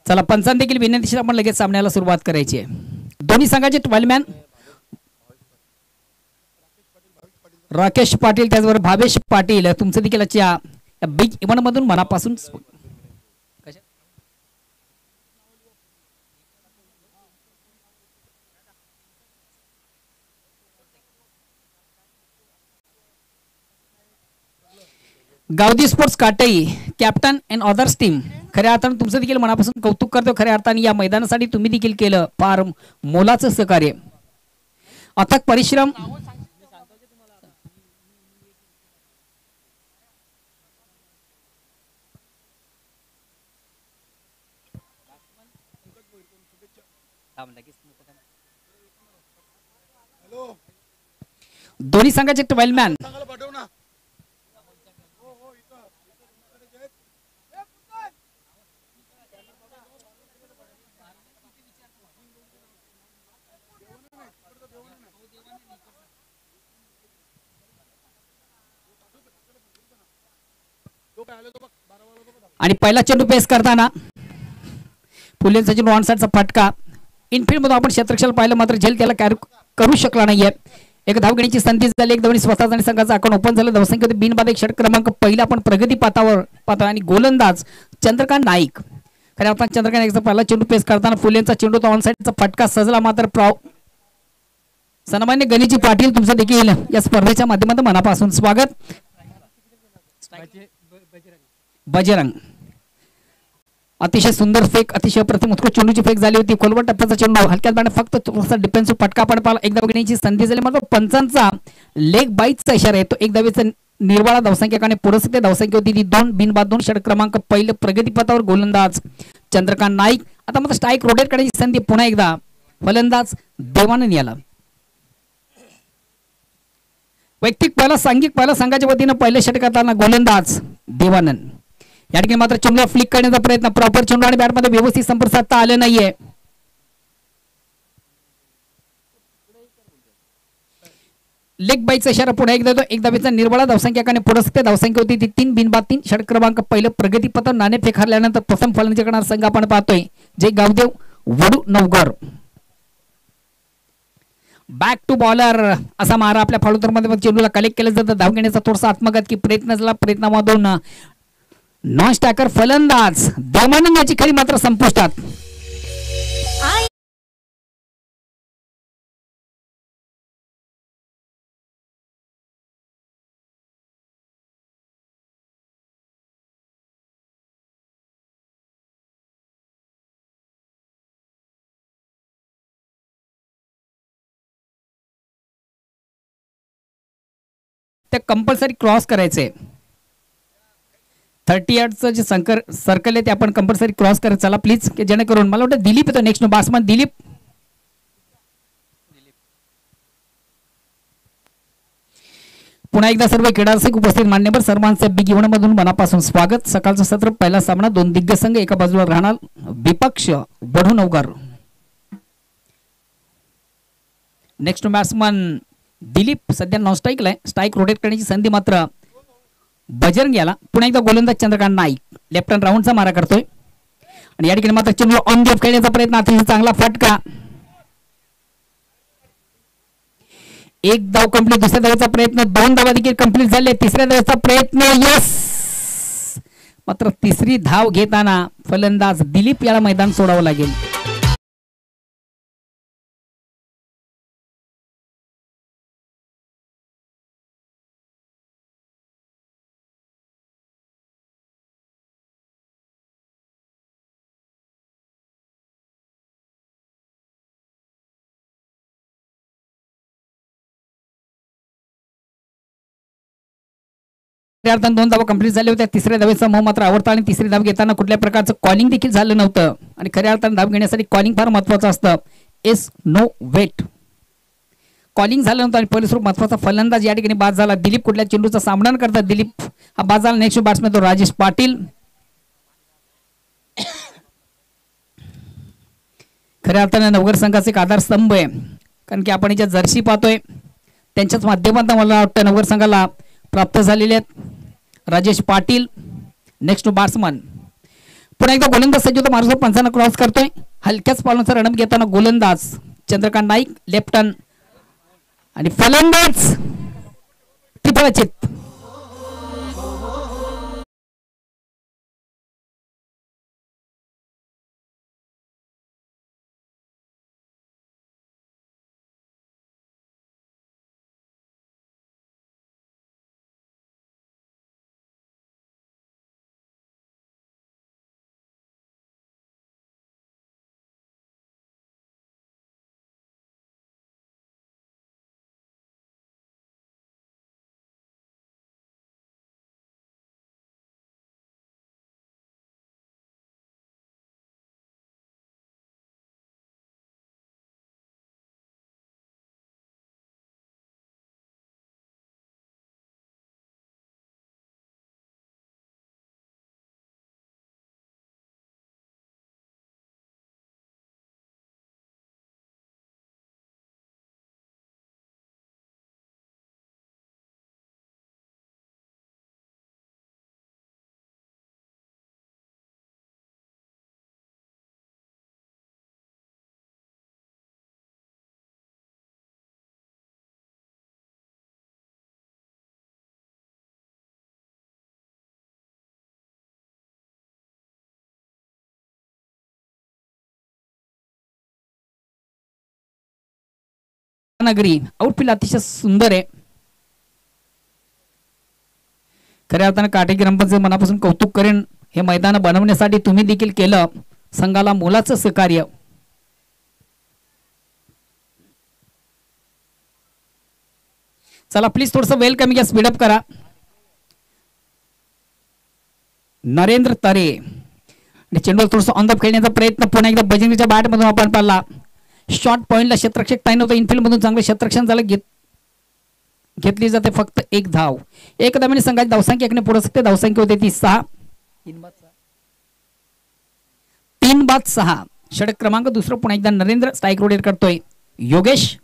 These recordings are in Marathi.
चला पंचांत देखील विनंतीशी आपण लगेच सामन्याला सुरुवात करायची आहे. दोन्ही संघाचे 12 मॅन राकेश पाटील त्याचबरोबर भावेश पाटील तुमचं देखील या बिग इव्हेंट मधून मनापासून गावदी स्पोर्ट्स काटई कॅप्टन अँड अदर्स टीम खऱ्या अर्थानं तुमचं देखील मनापासून कौतुक करतो. खऱ्या अर्थाने या मैदानासाठी तुम्ही देखील केलं फार मोलाचं सहकार्य, अथक परिश्रम. दोन्ही संघाचे 12 मॅन आणि पहिला चेंडू पेस करताना फुलेंचा चेंडू ऑन साइडचा फटका. इनफिल्ड मध्ये आपण क्षेत्रक्षल पाहिलं मात्र झेल त्याला कॅरी करू शकला नाहीये. एक धाव घेण्याची संधी झाली, एक धावणी स्वतःच आणि संघाचा अकाउंट ओपन झालं. धावसंख्या होती बिनबाद एक. षटक क्रमांक पहिला आपण प्रगती पाता आणि गोलंदाज चंद्रकांत नाईक. खऱ्या अर्थाने चंद्रकांत नाईकचा पहिला चेंडू पेस करताना फुलेंचा चेंडू तो ऑन साइडचा फटका सजला मात्र सन्मान्य गणेशजी पाटील तुमचं देखील या स्पर्धेच्या माध्यमातून मनापासून स्वागत. बजरंग अतिशय सुंदर फेक, अतिशय प्रतिम उत्कृष्ट चेंडूची फेक झाली होती. खोलवर टप्प्याचा चेंडू हलक्यात बाण फक्त थोडासा डिफेन्सिव्ह फटका पण पाहिला. एक धाव घेण्याची संधी झाली मात्र पंचांचा लेग बाईटचा इशारा येतो. एक धावेचा निर्वाळा. धावसंख्याकडे पुरस्थित धावसंख्या होती ती 2 बिनबाद 2. षटक क्रमांक पहिले प्रगतीपथावर गोलंदाज चंद्रकांत नाईक. आता मात्र स्ट्राईक रोटेट करण्याची संधी पुन्हा एकदा फलंदाज देवानंद याला. वैयक्तिक पहिला सांघिक पहिला संघाच्या वतीनं पहिले षटकाताना गोलंदाज देवानंद. या ठिकाणी मात्र चेंडूला फ्लिक करण्याचा प्रयत्न, प्रॉपर चेंडू आणि बॅटमध्ये व्यवस्थित संपर्क साधता आले नाहीये. लेग बाईचा इशारा पुढे एकदा येतो. एक धावेचा निर्वाळा. धावसंख्याकडे पुरस्थित धावसंख्या होती ती 3 बिनबाद 3. षटक क्रमांक पहिलं प्रगतीपथ नाणेफेक हरल्यानंतर प्रथम फलंदाजी करणारा संघ आपण पाहतोय जे गावदेव वडू नवगर. बॅक टू बॉलर असा मारा आपल्या फाळुतरमध्ये चेंडूला कलेक्ट केलं जातं. धाव घेण्याचा थोडासा आत्मघातकी प्रयत्न झाला. प्रयत्नामधून नॉन स्टॅकर फलंदाज देवानंद याची खरी मात्र संपुष्टात. ते कंपल्सरी क्रॉस करायचे. 30 यार्डचं जे सर्कल आहे ते आपण कंपल्सरी क्रॉस करायचं. चला प्लीज, जेणेकरून मला वाटतं दिलीप येतो नेक्स्ट बासमन. दिलीप पुन्हा एकदा सर्व क्रीडा रसिक उपस्थित मान्यवर सर्वांचं बिग इव्हेंट मधून मनापासून स्वागत. सकाळचं सत्र पहिला सामना 2 दिग्गज संघ एका बाजूला राहणार विपक्ष वडू नवगर. नेक्स्ट बॅट्समन दिलीप सध्या नॉन स्ट्राईकला आहे. स्ट्राईक रोटेट करण्याची संधी मात्र बजरंग याला. पुन्हा एकदा गोलंदाज चंद्रकांत नाईक लेफ्ट हँड राऊंडचा मारा करतोय आणि या ठिकाणी मात्र चेंडू ऑन जॉब खेळण्याचा प्रयत्न. अतिशय चांगला फटका. एक धाव कंप्लीट. दुसऱ्या धावेचा प्रयत्न. 2 धावा देखील कंप्लीट झाले. तिसऱ्या धावेचा प्रयत्न. यस मात्र तिसरी धाव घेताना फलंदाज दिलीप याला मैदान सोडावं लागेल. अर्थान 2 धावा कंप्लीट झाल्या होत्या. तिसऱ्या धावेचा मोह मात्र आवडता आणि तिसरी धाव घेताना कुठल्या प्रकारचं कॉलिंग देखील झालं नव्हतं आणि खऱ्या अर्थाने धाव घेण्यासाठी कॉलिंग फार महत्वाचं असतं. एस नो वेट कॉलिंग झालं नव्हतं आणि पहिलं महत्वाचा फलंदाज या ठिकाणी बाद झाला. दिलीप कुठल्या चेंडूचा सामना करतात. दिलीप हा बाद झाला. नेक्स्ट बॅट्समॅन तो राजेश पाटील. खऱ्या अर्थाने नवगर संघाचा एक आधारस्तंभ आहे कारण की आपण ज्या जर्सी पाहतोय त्यांच्याच माध्यमातून मला वाटतं नवगर संघाला प्राप्त झालेले आहेत. राजेश पाटील नेक्स्ट बॅट्समन पुन्हा एकदा गोलंदाज सज्ज होतो, मारुती पंचांना क्रॉस करतोय, हलक्याच पावलांचा रनअप घेताना गोलंदाज चंद्रकांत नाईक लेफ्ट टर्न आणि फलंदाज टिपळचित. नगरी आउटफील्ड अतिशय सुंदर आहे. खऱ्या अर्थानं काटेकी ग्रामपंचायत मनापासून कौतुक करेन. हे मैदान बनवण्यासाठी तुम्ही देखील केलं संघाला मोलाचं सहकार्य. चला प्लीज थोडस वेल कमी घ्या, स्पीडअप करा. नरेंद्र तरे चेंडू थोडस ऑन द खेळण्याचा प्रयत्न पुन्हा एकदा बजरंगीच्या बॅट मधून आपण पाहिला. शॉर्ट पॉइंटला क्षेत्ररक्षक टाईन होतं, इनफिल्ड मधून चांगलं क्षेत्ररक्षण झालं. घेतली जाते फक्त एक धाव. एक धावाने संघाची धावसंख्या एकने पुढे सकते. धावसंख्या होते ती 6. 3-6 षटक क्रमांक दुसरं पुन्हा एकदा नरेंद्र स्ट्राईक रोटेट करतोय. योगेश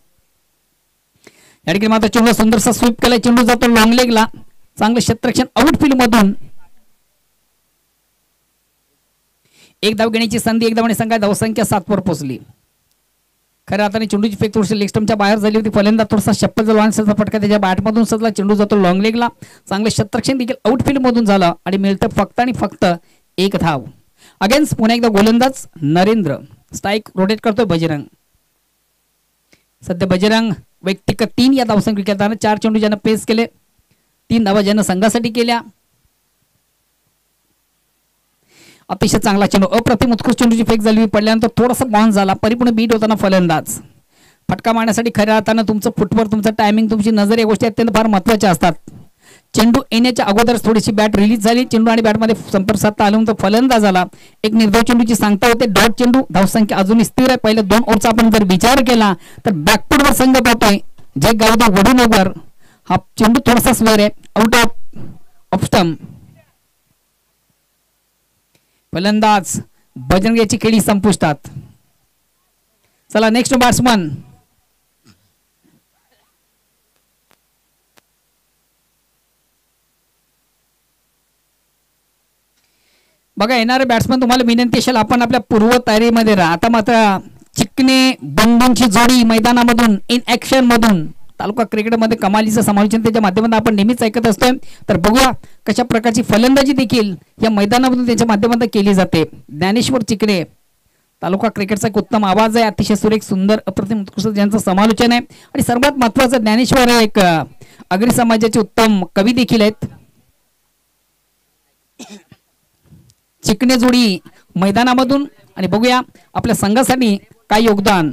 या ठिकाणी मात्र चेंडू सुंदरसा स्वीप केलाय. चेंडू जातो लॉंग लेगला. चांगलं क्षेत्ररक्षण आउटफील्ड मधून. एक धाव घेण्याची संधी. एक धावाने संघाची धावसंख्या 7 वर पोहोचली. खऱ्या अर्थाने चेंडूची फेक थोडीशी लेग स्टंपच्या बाहेर झाली होती. फलंदाज थोडासा शप्पल लॉन्सचा फटका त्याच्या बॅटमधून सजला. चेंडू जातो लॉंग लेगला. चांगले क्षेत्ररक्षण देखील आउटफील्ड मधून झालं आणि मिळतं फक्त आणि फक्त एक धाव. अगेन्स्ट पुन्हा एकदा गोलंदाज नरेंद्र स्ट्राईक रोटेट करतोय बजरंग. सध्या बजरंग वैयक्तिक 3 या धावसंख्या खेळताना 4 चेंडू ज्यानं पेस केले, 3 धावा ज्यानं संघासाठी केल्या. अतिशय चांगला चेंडू, अप्रतिम उत्कृष्ट चेंडूची फेक झाली. पडल्यानंतर थोडासा बाउन्स झाला. परिपूर्ण बीट होताना फलंदाज फटका मारण्यासाठी खऱ्या अर्थानं तुमचं फुटवर्क, तुमचं टायमिंग, तुमची नजर या गोष्टी अत्यंत फार महत्त्वाच्या असतात. चेंडू येण्याच्या अगोदर थोडीशी बॅट रिलीज झाली. चेंडू आणि बॅटमध्ये संपर्क साधता आल्यानंतर फलंदाज आला. एक निर्धाव चेंडूची सांगता होते. डॉट चेंडू. धावसंख्या अजूनही स्थिर आहे. पहिल्या 2 ओव्हरचा आपण जर विचार केला तर बॅकफुटवर संघ पाहतोय. जे गावदा वडून ओव्हर हा चेंडू थोडासा स्वेअर आहे. Out off stump. फलंदाज बजरंग याची खेळी संपुष्टात. चला नेक्स्ट बॅट्समन बघा. येणारे बॅट्समन तुम्हाला विनंती असेल आपण आपल्या पूर्व तयारीमध्ये राहा. आता मात्र चिकने बंधूंची जोडी मैदानामधून इन ऍक्शन मधून तालुका क्रिकेटमध्ये कमालीचं समालोचन त्याच्या माध्यमातून आपण नेहमीच ऐकत असतोय. तर बघूया कशा प्रकारची फलंदाजी देखील या मैदानामधून त्यांच्या माध्यमातून केली जाते. ज्ञानेश्वर चिकणे तालुका क्रिकेटचा एक उत्तम आवाज आहे. अतिशय सुरेख सुंदर अप्रतिम उत्कृष्ट ज्यांचं समालोचन आहे. आणि सर्वात महत्वाचं ज्ञानेश्वर हे एक आगरी समाजाचे उत्तम कवी देखील आहेत. चिकणे जोडी मैदानामधून आणि बघूया आपल्या संघासाठी काय योगदान.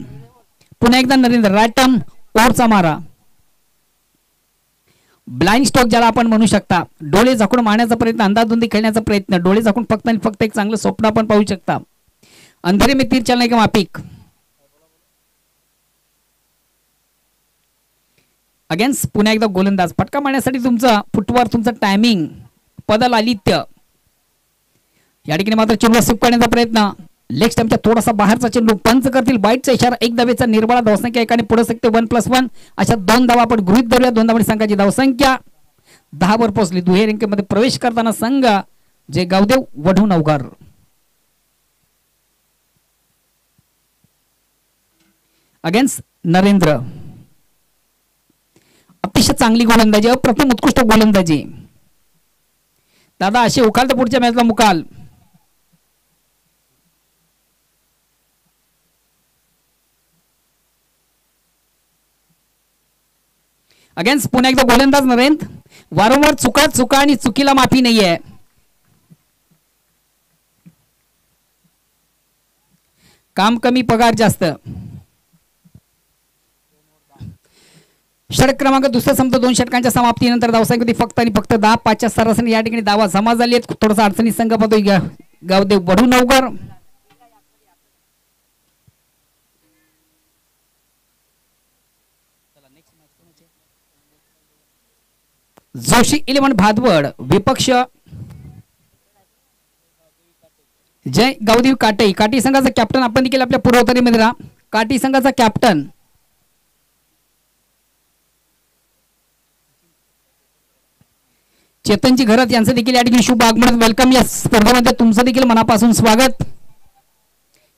पुन्हा एकदा नरेंद्र रायटम ओव्हरचा मारा. ब्लाइंड स्ट्रोक ज्याला आपण म्हणू शकता. डोळे झाकून मारण्याचा प्रयत्न, अंधाधुंदी खेळण्याचा प्रयत्न. डोळे झाकून फक्त आणि फक्त एक चांगलं स्वप्न आपण पाहू शकता. अंधेरे में तीर चलने के माफिक. अगेन्स्ट पुन्हा एकदा गोलंदाज. फटका मारण्यासाठी तुमचा फुटवर्क, तुमचं टायमिंग, पदलालित्य. या ठिकाणी मात्र चेंडू स्वीप करण्याचा प्रयत्न. लेग स्टंपच्या थोडासा बाहेरचा चेंडू. पंच करतील बाईटचा इशारा. एक धावेचा निर्बळा. धावसंख्या एकाने पुढे सकते 1+1. अशा 2 धावा आपण गृहीत धरूया. 2 धावांनी संघाची धावसंख्या 10 वर पोहोचली. दुहेरी अंकेमध्ये प्रवेश करताना संघ जे गावदेव वढू नवघर. अगेन्स्ट नरेंद्र. अतिशय चांगली गोलंदाजी, अप्रतिम उत्कृष्ट गोलंदाजी. दादा असे उखाल तर पुढच्या मॅचला मुकाल. अगेन्स्ट पुन्हा एकदा गोलंदाज नरेंद्र. वारंवार चुका आणि चुकीला माफी नाहीये. काम कमी पगार जास्त. षटक क्रमांक दुसरा संपतो 2 षटकांच्या समाप्तीनंतर धावसंख्येमध्ये फक्त आणि फक्त 10-5च्या सरासरी या ठिकाणी धावा जमा झाली आहेत. थोडासा अडचणी संघ पाहतोय गावदेव वढू नवघर. जोशी 11 भादवड. विपक्ष जय गावदेव काटे. काटी संघाचा कॅप्टन आपण देखील आपल्या पूर्वतरीमध्ये राहा. काटी संघाचा कॅप्टन चेतनजी घरात यांचं देखील या ठिकाणी शुभ आगमन. वेलकम या स्पर्धेमध्ये तुमचं देखील मनापासून स्वागत.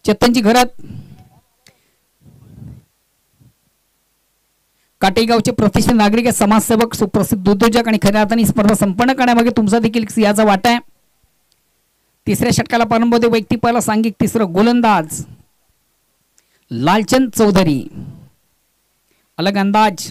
चेतनजी घरात काटेगावचे प्रतिष्ठित नागरिक, समाजसेवक, सुप्रसिद्ध उद्योजक आणि खऱ्या अर्थाने स्पर्धा संपन्न करण्यामागे तुमचा देखील याचा वाटा आहे. तिसऱ्या षटकाला प्रारंभ होते. वैयक्तिक पहिला सांघिक. तिसरं गोलंदाज लालचंद चौधरी. अलग अंदाज.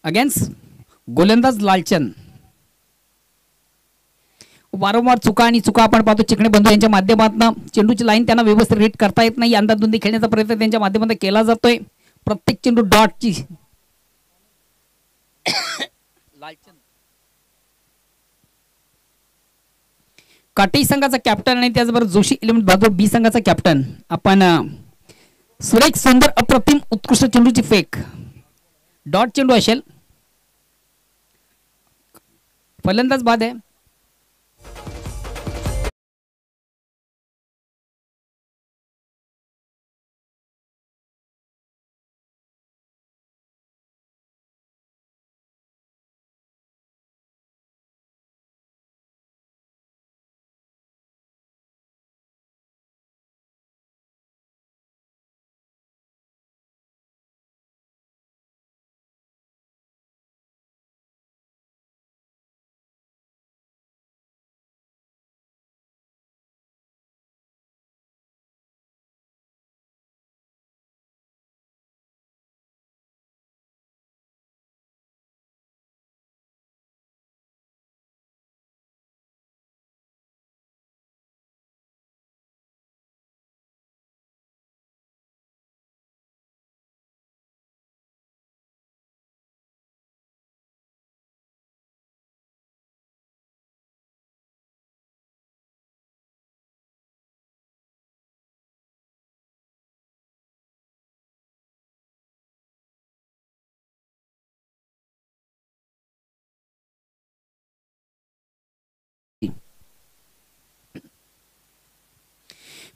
अगेन्स्ट गोलंदाज लालचंद. वारंवार चुका आपण पाहतो चिकणे बंधू यांच्या माध्यमातून. चेंडूची लाईन त्यांना व्यवस्थित रीड करता येत नाही. अंदाधुंदी खेळण्याचा प्रयत्न त्यांच्या माध्यमातून केला जातोय. प्रत्येक चेंडू डॉटची. लालचंद काटे संघाचा कॅप्टन आणि त्याचबरोबर जोशी 11 भादवड बी संघाचा कॅप्टन. आपण सुरेख सुंदर अप्रतिम उत्कृष्ट चेंडूची फेक. डॉट चेंडू असेल. फलंदाज बाद आहे.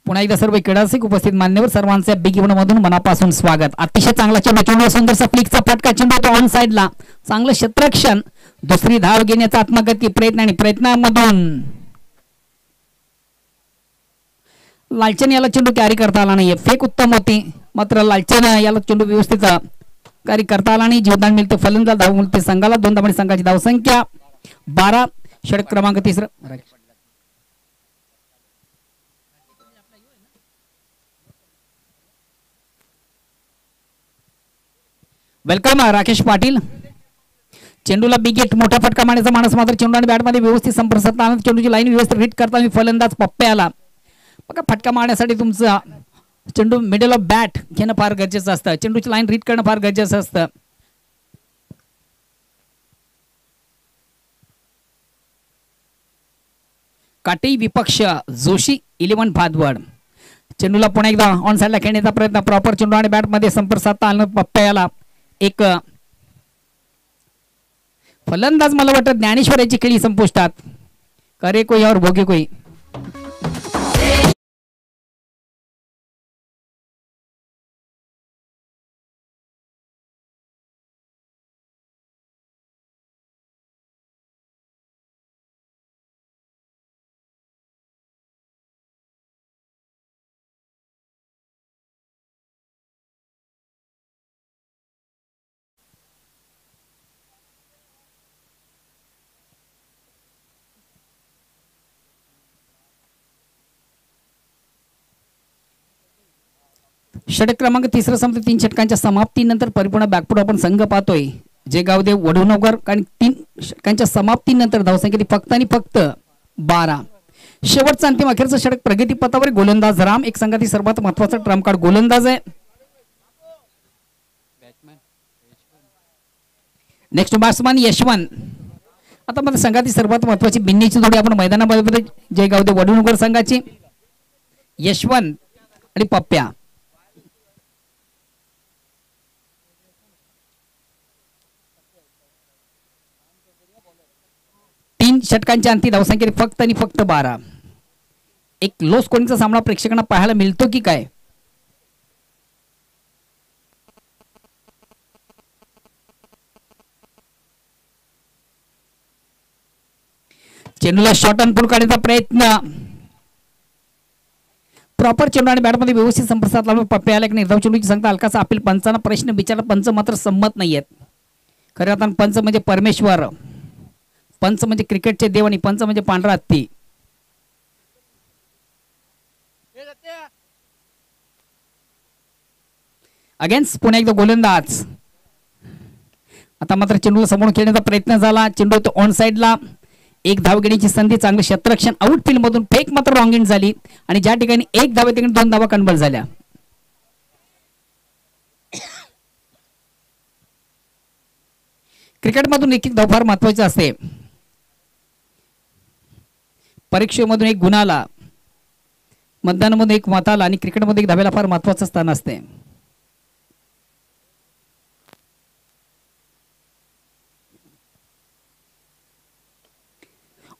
पुन्हा एकदा सर्व क्रीडारसिक उपस्थित मान्यवर सर्वांचे बिग इव्हेंट मधून मनापासून स्वागत. अतिशय चांगला चेंडू सुंदरसा फ्लिकचा फटका. चेंडू तो ऑन साइडला. चांगलं क्षेत्ररक्षण. दुसरी धाव घेण्याचा आत्मगती प्रयत्न आणि प्रयत्नामधून लालचंद याला चेंडू कॅरी करता आला नाहीये. फेक उत्तम होती मात्र लालचंद याला चेंडू व्यवस्थित कॅरी करता आला नाही. जीवदान मिळते. फलंदाज धाव मिळते संघाला. 2 धावांनी संघाची धावसंख्या 12. षटक क्रमांक 3. वेलकम राकेश पाटील. चेंडूला बिग हिट मोठा फटका मारण्याचा माणूस मात्र चेंडू आणि बॅटमध्ये व्यवस्थित संपर्क साधताना चेंडूची लाईन व्यवस्थित हिट करताना फलंदाज पप्पे आला. बघा फटका मारण्यासाठी तुमचा चेंडू मिडल ऑफ बॅट घेणं फार गरजेचं असतं. चेंडूची लाईन रीड करणं फार गरजेचं असतं. काटे विपक्ष जोशी 11 भादवड. चेंडूला पुन्हा एकदा ऑन साइडला खेळण्याचा प्रयत्न. प्रॉपर चेंडू आणि बॅटमध्ये संपर्क साधता आला पप्पे आला. एक फलंदाज मला वाटतं ज्ञानेश्वर याची खेळी संपुष्टात. करे कोई और भोगे कोई. षटक क्रमांक तिसरा संपते 3 षटकांच्या समाप्तीनंतर परिपूर्ण बॅकफूट आपण संघ पाहतोय जे गावदेव वडवणकर कारण 3 षटकांच्या समाप्तीनंतर धावसंख्या फक्त आणि फक्त 12. शेवटचा अंतिम अखेरचा षटक प्रगतीपथावर गोलंदाज राम एक संघातील सर्वात महत्वाचा ट्रम्प कार्ड गोलंदाज आहे. Next batsman Yashwant. आता मला संघातील सर्वात महत्वाची बिन्नीची जोडी आपण मैदानामध्ये जय गावदेव वडवणकर संघाची यशवंत आणि पप्प्या. तीन षटकांच्या अंती धावसंख्या फक्त आणि फक्त 12. एक लो स्कोरिंगचा सामना प्रेक्षकांना पाहायला मिळतो की काय. चेंडूला शॉर्ट अँड पुल काढण्याचा प्रयत्न प्रॉपर चेंडू आणि बॅटमध्ये व्यवस्थित संपर्क साधला पप्प्याला एक निर्धाव चेंडूची सांगता हलकासा अपील पंचांना प्रश्न विचारला पंच मात्र संमत नाही आहेत. खरं आता पंच म्हणजे परमेश्वर, पंच म्हणजे क्रिकेटचे देव आणि पंच म्हणजे पांढरा हत्ती. अगेन्स्ट पुन्हा एकदा गोलंदाज. आता मात्र चेंडूला समोर खेळण्याचा प्रयत्न झाला. चेंडू तो ऑन साइडला एक धाव घेण्याची संधी चांगलं क्षेत्ररक्षण आउटफील्ड मधून फेक मात्र रॉंग इन झाली आणि ज्या ठिकाणी एक धाव तिकडे 2 धावा कन्वर्ट झाल्या. क्रिकेटमधून एक धाव फार महत्वाची असते. परीक्षेमधून एक गुणाला, मतदानामधून एक मताला आणि क्रिकेटमध्ये एक धावेला फार महत्वाचं स्थान असते.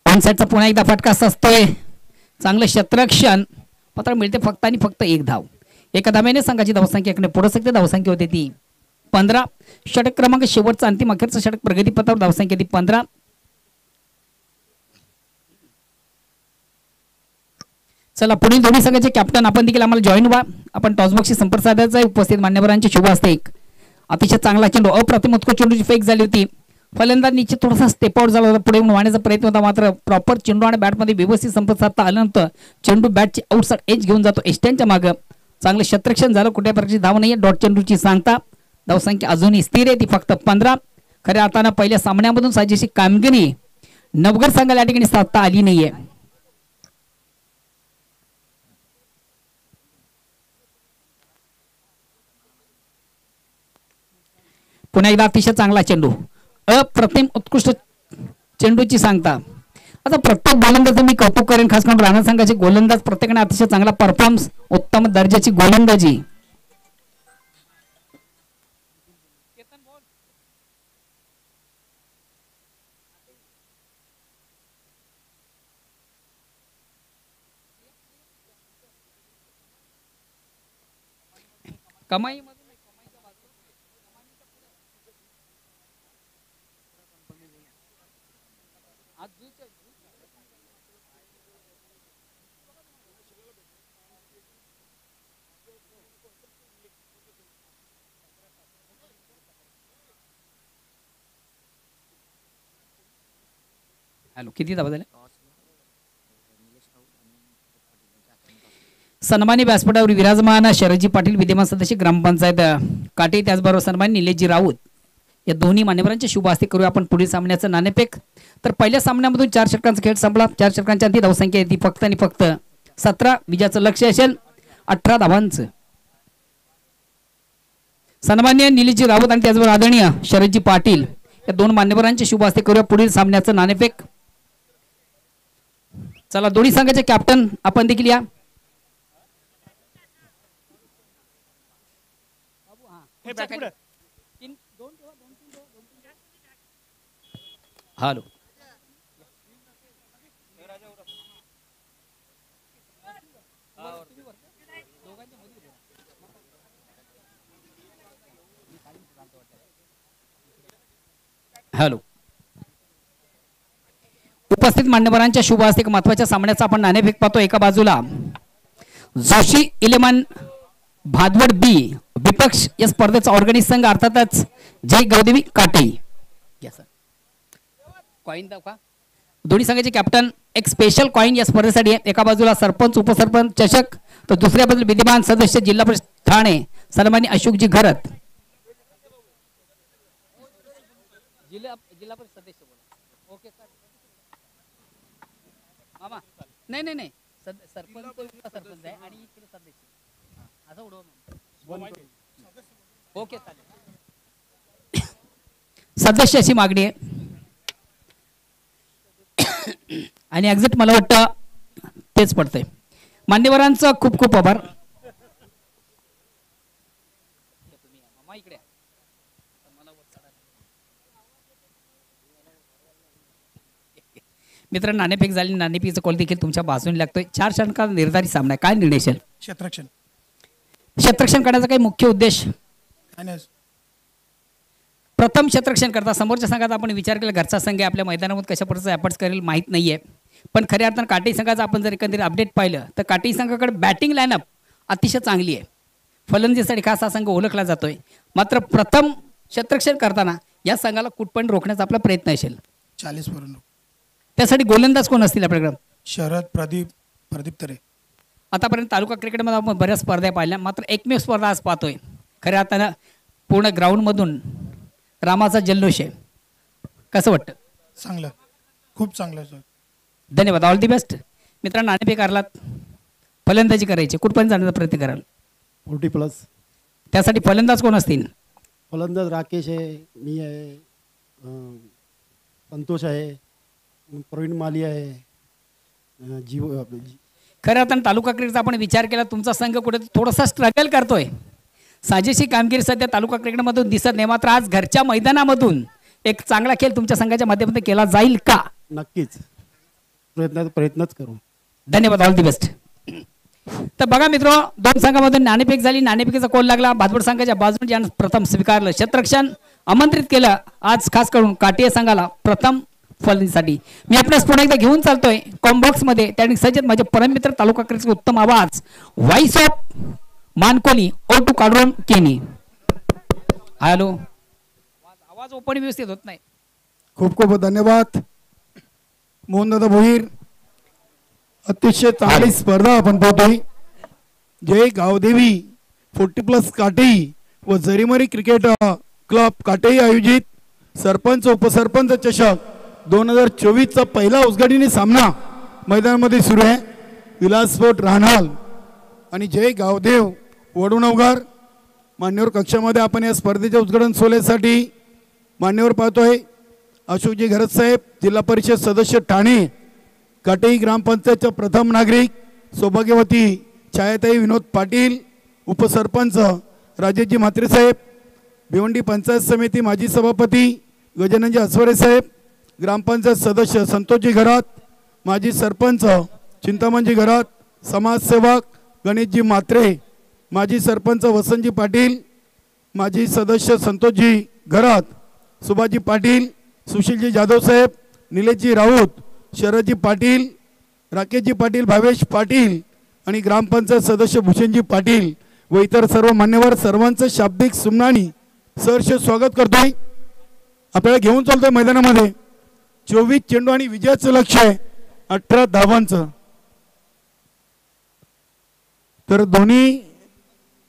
ऑनसाइडचा पुन्हा एकदा फटका असतोय. चांगलं क्षेत्ररक्षण मात्र मिळते फक्त आणि फक्त एक धाव. एका धावेने संघाची धावसंख्या पुढे सकते धावसंख्या होती ती 15. षटक क्रमांक शेवटचा अंतिम अखेरचा षटक प्रगतीपथावर धावसंख्या ती 15. चला पुढील दोन्ही संघाचे कॅप्टन आपण देखील आम्हाला जॉईन व्हा. आपण टॉसबॉक्सशी संपर्क साधायचा आहे. उपस्थित मान्यवरांचे शुभ असते. अतिशय चांगला चेंडू अप्रतिम उत्कृष्ट चेंडूची फेक झाली होती. फलंदाज नीचे थोडासा स्टेप आउट झाला होता, पुढे वाहण्याचा प्रयत्न होता मात्र प्रॉपर चेंडू आणि बॅटमध्ये व्यवस्थित संपर्क साधता आल्यानंतर चेंडू बॅटची आउटसाइड एज घेऊन जातो एस्ट्यांच्या मागे. चांगलं क्षेत्ररक्षण झालं. कुठल्या प्रकारची धाव नाही. डॉट चेंडूची सांगता धावसंख्या अजूनही स्थिर आहे ती फक्त 15. खऱ्या अर्थानं पहिल्या सामन्यामधून साजेशी कामगिरी नवगड संघाला या ठिकाणी साधता आली नाहीये. पुन्हा एकदा अतिशय चांगला चेंडू अप्रतिम उत्कृष्ट चेंडूची सांगता. आता प्रत्येक गोलंदाज मी कौतुक करेन, खास करून राणा संघाचे गोलंदाज प्रत्येकाने अतिशय चांगला परफॉर्मन्स, उत्तम दर्जाची गोलंदाजी. कमाई हॅलो किती धावा झाल्या. सन्मानी व्यासपीठावर विराजमान शरदजी पाटील विद्यमान सदस्य ग्रामपंचायत काटे, त्याचबरोबर सन्मानी निलेशजी राऊत या दोन्ही मान्यवरांचे शुभ हस्ते करूया आपण पुढील सामन्याचं नाणेफेक. तर पहिल्या सामन्यामधून 4 षटकांचा खेळ संपला. 4 षटकांच्या अंती धावसंख्या आहे ती फक्त आणि फक्त 17. विजयाचं लक्ष असेल 18 धावांचं. सन्मान्य निलेशजी राऊत आणि त्याचबरोबर आदरणीय शरदजी पाटील या दोन मान्यवरांचे शुभ हस्ते करूया पुढील सामन्याचं नाणेफेक. चला दोन्ही संघाचे कॅप्टन आपण देखील या. हॅलो हॅलो उपस्थित मान्यवरांच्या शुभ हस्ते महत्वाच्या सामन्याचा आपण नाणेफेक पाहतो. एका बाजूला जोशी 11 भादवड बी विपक्ष या स्पर्धेचा ऑर्गनाइज संघ अर्थातच जय गौदेवी काटे. कॉइन दाखवा. दोन्ही संघाचे कॅप्टन एक स्पेशल कॉइन या स्पर्धेसाठी आहे. एका बाजूला सरपंच उपसरपंच चषक तर दुसऱ्या बाजूला विद्यमान सदस्य जिल्हा परिषद ठाणे सन्माननीय अशोकजी घरत. जिल्हा परिषद सदस्य बोला. Okay sir. मामा नाही नाही नाही सरपंच आहे आणि इकडे सदस्य असं उडव. ओके चालेल. सदस्याची मागणी आहे आणि एक्झॅक्ट मला वाटतं तेच पडतंय. मान्यवरांचं खूप खूप आभार. मित्रांनो नाणेफेक झाली. नाणेफेकीचा कॉल देखील तुमच्या बाजूने लागतोय. 4 षटकार निर्धारित सामना. काय निर्णय असेल? क्षेत्ररक्षण करण्याचा काही मुख्य उद्देश? प्रथम क्षेत्ररक्षण करता समोरच्या संघाचा आपण विचार केला घरचा संघ आहे आपल्या मैदानामध्ये कशा प्रकारचा एफर्ट्स करेल माहीत नाहीये. पण खऱ्या अर्थानं काटेरी संघाचं आपण जर एकंदरीत अपडेट पाहिलं तर काटेरी संघाकडे बॅटिंग लाईनअप अतिशय चांगली आहे. फलंदाजीसाठी खास हा संघ ओळखला जातोय. मात्र प्रथम क्षेत्ररक्षण करताना या संघाला कुठपर्यंत रोखण्याचा आपला प्रयत्न असेल. 40 पर्यंत. त्यासाठी गोलंदाज कोण असतील आपल्याकडे? शरद प्रदीप तरे. आतापर्यंत तालुका क्रिकेटमध्ये आपण बऱ्याच स्पर्धा पाहिल्या. मात्र एकमेव स्पर्धा आज पाहतोय. खऱ्या अर्थानं पूर्ण ग्राउंडमधून रामाचा जल्लोष आहे. कसं वाटतं? चांगलं, खूप चांगलं सर. धन्यवाद. All the best. मित्रांनो नाणेफेक हरलात. फलंदाजी करायची. कुठपर्यंत जाण्याचा प्रयत्न कराल? 40+. त्यासाठी फलंदाज कोण असतील? फलंदाज राकेश आहे, मी आहे, संतोष आहे, प्रवीण माली आहे, खरं अर्थानं तालुका क्रिकेटचा आपण विचार केला तुमचा संघ कुठे थोडासा स्ट्रगल करतोय. साजेशी कामगिरी सध्या तालुका क्रिकेटमधून दिसत नाही. मात्र आज घरच्या मैदानामधून एक चांगला खेळ तुमच्या संघाच्या माध्यमातून केला जाईल का? नक्कीच प्रयत्नच करू. धन्यवाद. All the best. तर बघा मित्र, 2 संघामधून नाणेफेक झाली. नाणेफेकीचा कॉल लागला. भातवड संघाच्या बाजूने ज्यानं प्रथम स्वीकारलं क्षेत्ररक्षण आमंत्रित केलं आज खास करून काटिया संघाला प्रथम फलंदाजीसाठी. मी आपल्यास पुन्हा एकदा घेऊन चालतोय कॉम्बॉक्स मध्ये. त्याने सज्जत माझे परममित्र तालुका क्रिकेटचा उत्तम आवाज व्हॉइस ऑफ मानकोली O2 काढून केनी. हॅलो, आवाज ओपन व्यवस्थित होत नाही. खूप खूप धन्यवाद मोहनदादा भोईर. अतिशय चांगली स्पर्धा आपण पाहतोय. जय गावदेवी 40+ काटेई व जरीमरी क्रिकेट क्लब काटेई आयोजित सरपंच उपसरपंच चषक 2024चा पहिला उद्घाटनी सामना मैदानामध्ये सुरू आहे. विलास स्पोर्ट राहणाल आणि जय गावदेव वडुनवगार मान्यवर कक्षामध्ये आपण या स्पर्धेच्या उद्घाटन सोहळ्यासाठी मान्यवर पाहतोय. अशोकजी घरत साहेब, जिल्हा परिषद सदस्य ठाणे, काटेई ग्रामपंचायतच्या प्रथम नागरिक सौभाग्यवती छायाताई विनोद पाटील, उपसरपंच राजेशजी म्हात्रे साहेब, भिवंडी पंचायत समिती माजी सभापती गजाननजी अस्वरे साहेब, ग्रामपंचायत सदस्य संतोषजी घरात, माजी सरपंच चिंतामणजी घरात, समाजसेवक गणेशजी म्हात्रे, माजी सरपंच वसंतजी पाटील, माजी सदस्य संतोषजी घरात, सुभाषजी पाटील, सुशीलजी जाधव साहेब, निलेशजी राऊत, शरदजी पाटील, राकेशजी पाटील, भावेश पाटील आणि ग्रामपंचायत सदस्य भूषणजी पाटील व इतर सर्व मान्यवर सर्वांचं शाब्दिक सुमनानी सहर्ष स्वागत करतोय. आपल्याला घेऊन चालतोय मैदानामध्ये 24 चेंडू आणि विजयाचं लक्ष आहे 18 धावांचं. तर दोन्ही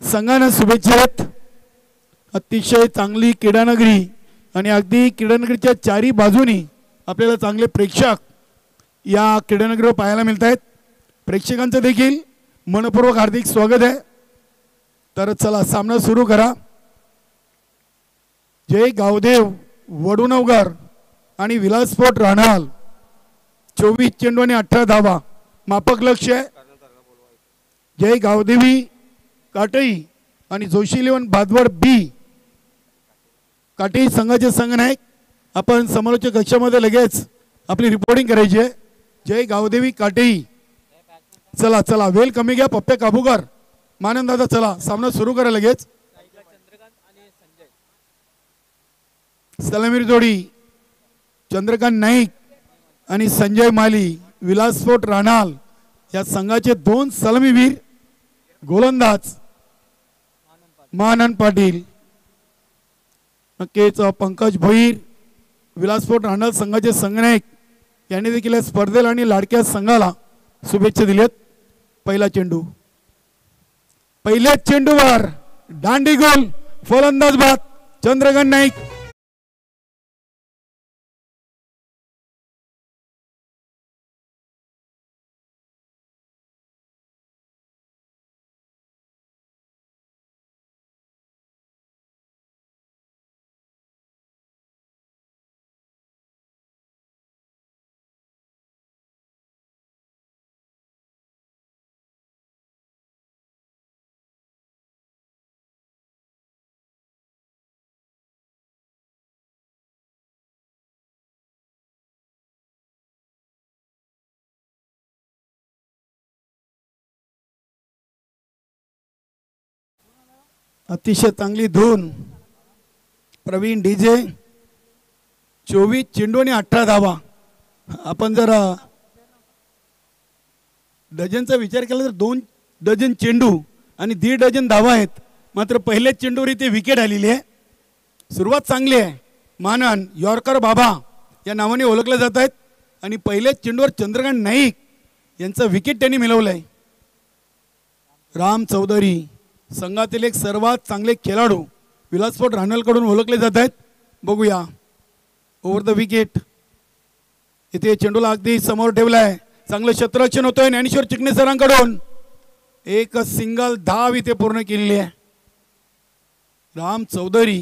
संघांना शुभेच्छा आहेत. अतिशय चांगली क्रीडानगरी आणि अगदी क्रीडानगरीच्या चारी बाजूनी आपल्याला चांगले प्रेक्षक या क्रीडानगरीवर पाहायला मिळत आहेत. प्रेक्षकांचं देखील मनपूर्वक हार्दिक स्वागत आहे. तर चला सामना सुरू करा. जय गावदेव वडुनवगार आणि विलास स्पोर्ट राहणाल 24 चेंडू आणि 18 धावा मापक लक्ष आहे. जय गावदेवी काटई आणि जोशी 11 भादवड बी काटई संघाचे संघनायक आपण समालोचक कक्षामध्ये लगेच आपली रिपोर्टिंग करायची आहे. जय गावदेवी काटई. चला चला वेल कमी घ्या. पप्पे काबूकर मानन दादा चला सामना सुरू करा लगेच. सलामीर जोडी चंद्रकांत नाईक आणि संजय माली विलास स्पोर्ट राहणाल या संघाचे 2 सलामीवीर. गोलंदाज मानन पाटील, नक्कीच पंकज भोईर विलास स्पोर्ट राहणाल संघाचे संघनायक यांनी देखील स्पर्धेला आणि लाडक्या संघाला शुभेच्छा दिल्यात. पहिला चेंडू पहिल्याच चेंडूवर दांडी गोल, फलंदाज बाद चंद्रकांत नाईक. अतिशय चांगली धून प्रवीण डीजे. 24 चेंडू आणि 18 धावा. आपण जर डझनचा विचार केला तर 2 डझन चेंडू आणि 1.5 डझन धावा आहेत. मात्र पहिल्याच चेंडूवर इथे विकेट आलेली आहे. सुरुवात चांगली आहे. मानन यॉर्कर बाबा या नावाने ओळखले जात आहेत आणि पहिल्याच चेंडूवर चंद्रकांत नाईक यांचं विकेट त्यांनी मिळवलंय. राम चौधरी संघातील एक सर्वात चांगले खेळाडू विलासपोर्ट रानलकडून ओळखले जात आहेत. बघूया ओव्हर द विकेट. इथे चेंडूला अगदी समोर ठेवलाय. चांगलं क्षेत्ररक्षण होतोय ज्ञानेश्वर चिकणे सरांकडून. एक सिंगल धाव इथे पूर्ण केलेली आहे. राम चौधरी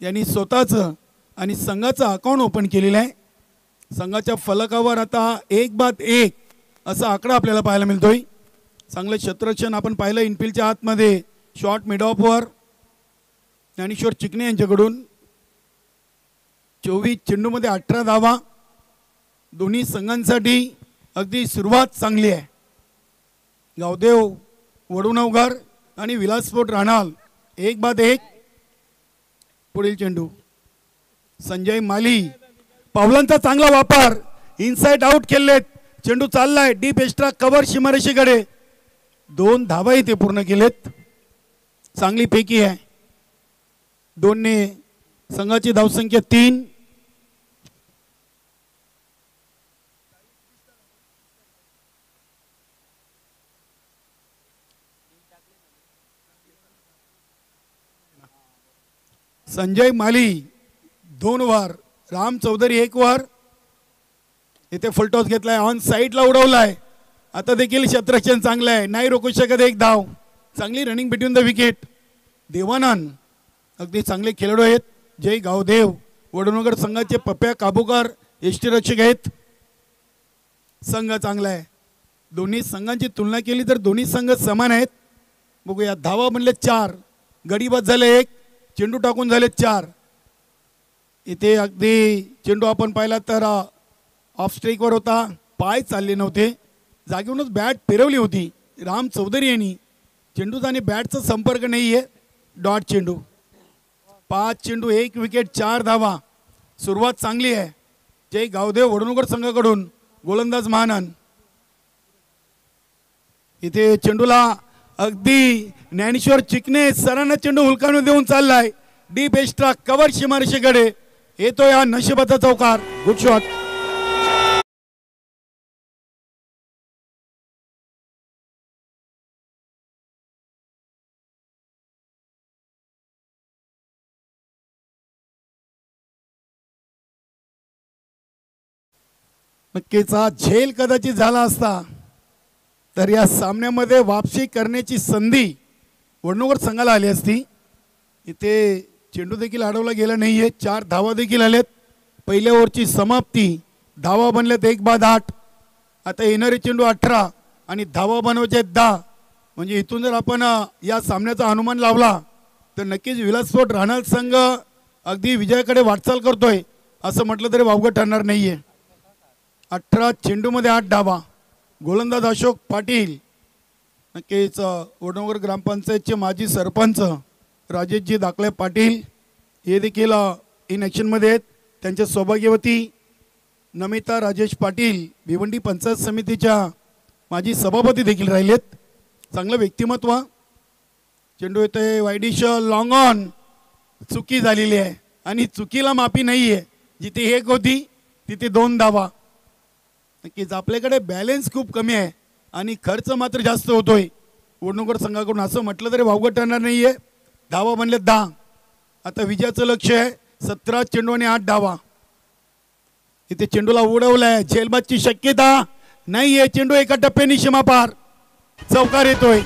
यांनी स्वतःचं आणि संघाचं अकाउंट ओपन केलेलं आहे. संघाच्या फलकावर आता 1-1 असा आकडा आपल्याला पाहायला मिळतोय. चांगलं क्षेत्ररक्षण आपण पाहिलं इनफिल्डच्या आतमध्ये. शॉर्ट मिड ऑफवर ज्ञानेश्वर चिकणे यांच्याकडून. 24 चेंडूमध्ये 18 धावा. दोन्ही संघांसाठी अगदी सुरुवात चांगली आहे. गावदेव वडुणवघर आणि विलासपोर्ट राहणार 1-1. पुढील चेंडू संजय माली. पावलांचा चांगला वापर. इनसाइड आउट खेळलेत. चेंडू चाललाय डीप एक्स्ट्रा कव्हर सीमारेषेकडे. 2 धावा इथे पूर्ण केलेत. चांगली पैकी आहे. 2ने संघाची धावसंख्या 3. संजय माली 2 वर. राम चौधरी 1 वर. इथे फुलटॉस घेतलाय. ऑन साईडला उडवलाय. आता देखील क्षेत्ररक्षण चांगलं आहे. नाही रोखू शकत 1 धाव. चांगली running between the wicket. Devanand अगदी चांगले खेळाडू आहेत. जय गावदेव वडुणवघर संघाचे पप्प्या काबूकर यष्टीरक्षक आहेत. संघ चांगला आहे. दोन्ही संघांची तुलना केली तर दोन्ही संघ समान आहेत. बघूया धावा बनले 4. गडीबाद झाले 1. चेंडू टाकून झाले 4. इथे अगदी चेंडू आपण पाहिला तर ऑफ स्ट्राईकवर होता. पाय चालले नव्हते. जागेवरूनच बॅट फिरवली होती राम चौधरी यांनी. चेंडूचा आणि बॅटचा संपर्क नाही आहे. डॉट चेंडू. 5 चेंडू 1 विकेट 4 धावा. सुरुवात चांगली आहे. जय गावदेव वडुणवघर संघाकडून. गोलंदाज महानन. इथे चेंडूला अगदी ज्ञानेश्वर चिकणे सरांना चेंडू हुलकावून देऊन चाललाय. डीप एक्स्ट्रा कव्हर सीमारेषेकडे येतोय हा नशिबाचा चौकार. Good shot. नक्कीचा झेल कदाचित झाला असता तर या सामन्यामध्ये वापसी करण्याची संधी वडुणवघर संघाला आली असती. इथे चेंडू देखील अडवला गेला नाहीये. 4 धावा देखील आल्यात. पहिल्या ओव्हरची समाप्ती. धावा बनल्यात 1-8. आता येणारे चेंडू 18 आणि धावा बनवायचे 10. म्हणजे इथून जर आपण या सामन्याचा अनुमान लावला तर नक्कीच विलासपोर्ट राहणार संघ अगदी विजयाकडे वाटचाल करतोय असं म्हटलं तरी वावगं ठरणार नाहीये. 18 चेंडूमध्ये 8 धावा. गोलंदाज अशोक पाटील. नक्कीच वडुणवघर ग्रामपंचायतचे माजी सरपंच राजेशजी दाखले पाटील हे देखील इन ॲक्शनमध्ये आहेत. त्यांच्या सौभाग्यवती नमिता राजेश पाटील भिवंडी पंचायत समितीच्या माजी सभापती देखील राहिलेत. चांगलं व्यक्तिमत्व. चेंडू येतोय वाईडिश लॉंग ऑन. चुकी झालेली आहे आणि चुकीला माफी नाही आहे. जिथे 1 होती तिथे 2 धावा. नक्कीच आपल्याकडे बॅलेन्स खूप कमी आहे आणि खर्च मात्र जास्त होतोय. वडनगर संघाकडून असं म्हटलं तरी वावगं ठरणार नाहीये. धावा बनले 10. आता विजयाचं लक्ष आहे 17 चेंडू आणि 8 धावा. इथे चेंडूला उडवलाय, झेलबादची शक्यता नाहीये. चेंडू एका टप्प्याने सीमापार, चौकार येतोय.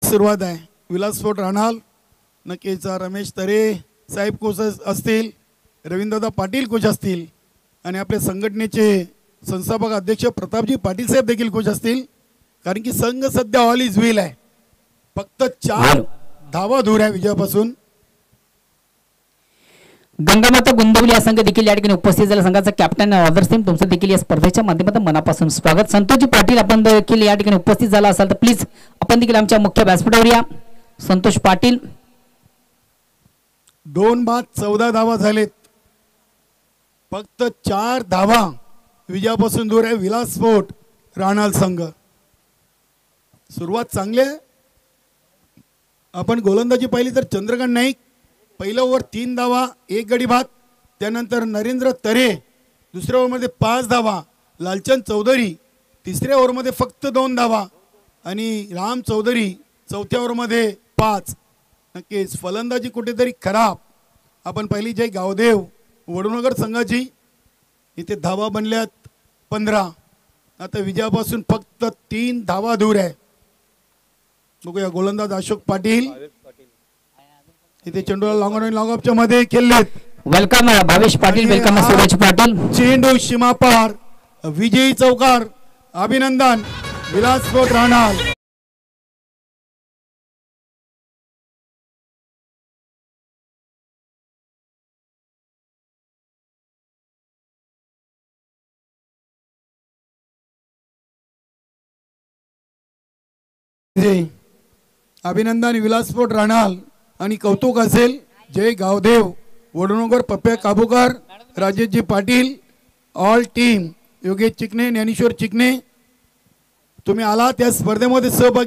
सुरुवात आहे. विलास स्फोट राहणार नक्कीच. रमेश तरे साहेब कोच असतील, रवींद्रदा पाटील कोच असतील आणि आपल्या संघटनेचे संस्थापक अध्यक्ष प्रतापजी पाटील साहेब देखील कोच असतील. कारण की संघ सध्या ऑल इज वेल आहे. फक्त 4 धावा दूर आहे विजयापासून. गंगामाता गोंदवली या संघ देखील या ठिकाणी उपस्थित झाला. संघाचा कॅप्टन ऑदरसिंग तुमचं देखील या स्पर्धेच्या माध्यमातून मनापासून स्वागत. संतोषजी पाटील आपण देखील या ठिकाणी उपस्थित झाला असाल तर प्लीज आपण देखील आमच्या मुख्य व्यासपीठावर या. संतोष पाटील. 2 बाद 14 धावा झालेत. फक्त 4 धावा विजयापासून दूर आहे विलास स्फोट राहणार संघ. सुरुवात चांगली आहे. आपण गोलंदाजी पाहिली तर चंद्रकांत नाईक पहिल्या ओव्हर 3 धावा 1 गडी बाद. त्यानंतर नरेंद्र तरे दुसऱ्या ओव्हरमध्ये 5 धावा. लालचंद चौधरी तिसऱ्या ओव्हरमध्ये फक्त 2 धावा आणि राम चौधरी चौथ्या ओव्हरमध्ये 5. नक्कीच फलंदाजी कुठेतरी खराब आपण पहिली. जय गावदेव वडनगर संघाची इथे धावा बनल्यात 15. आता विजयापासून फक्त 3 धावा दूर आहे. बघूया गोलंदाज अशोक पाटील इथे चेंडूला लॉंग ऑन लॉंग ऑफच्या मध्ये खेळलेत. वेलकम भावेश पाटील. वेलकम सूरज पाटील. चेंडू सीमापार, विजयी चौकार. अभिनंदन विलास स्फोट राहणार. अभिनंदन विलास स्फोट राहणार आणि कौतुक असेल जय गावदेव वडनगर पप्प्या काबूकर राजेशजी पाटील ऑल टीम योगेश चिकणे ज्ञानेश्वर चिकणे तुम्ही आला त्या स्पर्धेमध्ये सहभागी